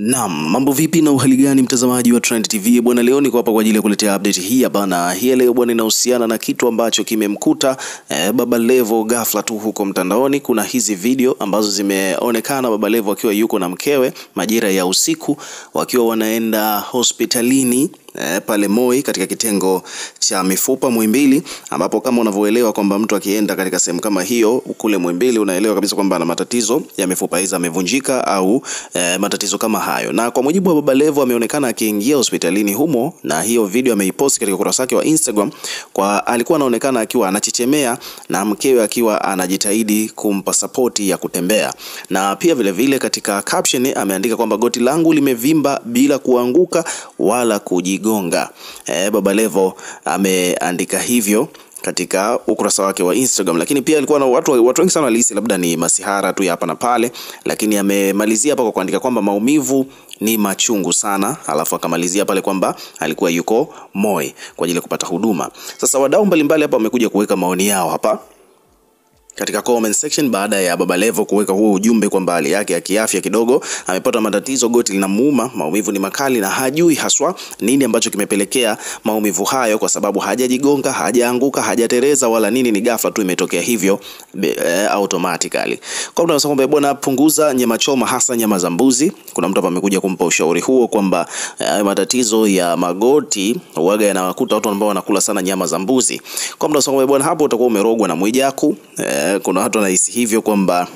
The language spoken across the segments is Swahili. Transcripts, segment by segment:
Naam, mambo vipi na uhali gani mtazamaji wa Trend TV bwana, leo niko hapa kwa ajili ya kuletea update hii hapa, na hii leo bwana inahusiana na kitu ambacho kimemkuta Baba Levo ghafla tu huko mtandaoni. Kuna hizi video ambazo zimeonekana Baba Levo akiwa yuko na mkewe majira ya usiku wakiwa wanaenda hospitalini pale Moi katika kitengo cha mifupa Muhimbili, ambapo kama unavyoelewa kwamba mtu akienda katika sehemu kama hiyo kule Muhimbili unaelewa kabisa kwamba ana matatizo ya mifupa, aidha amevunjika au matatizo kama hayo. Na kwa mujibu wa Baba Levo ameonekana akiingia hospitalini humo, na hiyo video ameipost katika ukurasa wake wa Instagram. Alikuwa anaonekana akiwa anachechemea na mkewe akiwa anajitahidi kumpa sapoti ya kutembea, na pia vile vile katika caption ameandika kwamba goti langu limevimba bila kuanguka wala kujigonga. Baba Levo ameandika hivyo katika ukurasa wake wa Instagram, lakini pia alikuwa na watu wengi sana walihisi labda ni masihara tu hapa na pale, lakini amemalizia hapa kwa kuandika kwamba maumivu ni machungu sana, alafu akamalizia pale kwamba alikuwa yuko Moi kwa ajili ya kupata huduma. Sasa wadau mbalimbali hapa wamekuja kuweka maoni yao hapa katika comment section baada ya Baba Levo kuweka huo ujumbe kwamba hali yake ya kiafya kidogo amepata matatizo, goti linamuuma, maumivu ni makali na hajui haswa nini ambacho kimepelekea maumivu hayo, kwa sababu hajajigonga, hajaanguka, hajatereza wala nini, ni ghafla tu imetokea hivyo automatically. Kwa mtu anasema kwamba bwana, punguza nyama choma, hasa nyama za mbuzi. Kuna mtu hapa amekuja kumpa ushauri huo kwamba matatizo ya magoti huaga yanawakuta watu ambao wanakula sana nyama za mbuzi. Kwa mtu anasema kwamba bwana, hapo utakuwa umerogwa na Mwijaku. Kuna watu wanahisi hivyo kwamba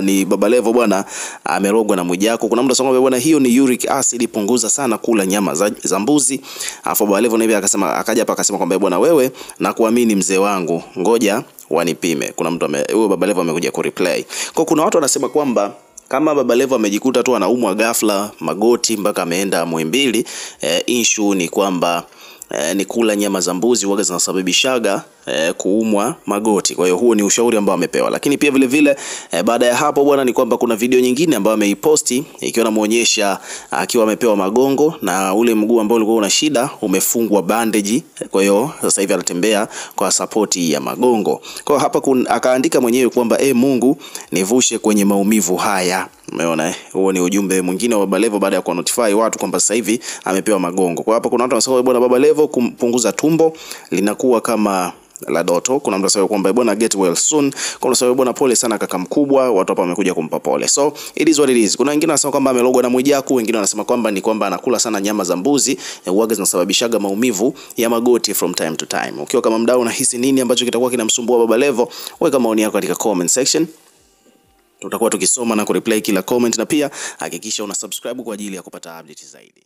ni Baba Levo bwana amerogwa na Mwijaku. Kuna mtu anasema bwana, hiyo ni uric acid, punguza sana kula nyama za mbuzi. Alafu Baba Levo naye akaja hapa akasema kwamba bwana, wewe na kuamini mzee wangu, ngoja wanipime. Kuna mtu huyo Baba Levo amekuja ku reply. Kwa kuna watu wanasema kwamba kama Baba Levo amejikuta tu anaumwa ghafla magoti mpaka ameenda Muhimbili, issue ni kwamba ni kula nyama za mbuzi huaga zinasababishaga kuumwa magoti. Kwa hiyo huo ni ushauri ambao amepewa. Lakini pia vile vile baada ya hapo bwana, ni kwamba kuna video nyingine ambayo ameiposti ikiwa inamuonyesha akiwa amepewa magongo na ule mguu ambao ulikuwa una shida umefungwa bandage. Kwa hiyo sasa hivi anatembea kwa sapoti ya magongo. Kwa hiyo hapa akaandika mwenyewe kwamba Mungu nivushe kwenye maumivu haya. Umeona, huo ni ujumbe mwingine wa Baba Levo baada ya kunotify watu kwamba sasa hivi amepewa magongo. Kwa hapa kuna watu wanasema bwana, Baba Levo kumpunguza tumbo linakuwa kama la Doto. Kuna mtu anasema kwamba bwana, get well soon. Kuna mtu bwana, pole sana kaka mkubwa. Watu hapa wamekuja kumpa pole. So it is what it is. Kuna wengine wanasema kwamba amelogwa na Mwijaku, wengine wanasema kwamba ni kwamba anakula sana nyama za mbuzi huaga zinasababishaga maumivu ya magoti from time to time. Ukiwa kama mdau unahisi nini ambacho kitakuwa kinamsumbua Baba Levo, weka maoni yako katika comment section. Tutakuwa tukisoma na kureply kila comment, na pia hakikisha una subscribe kwa ajili ya kupata update zaidi.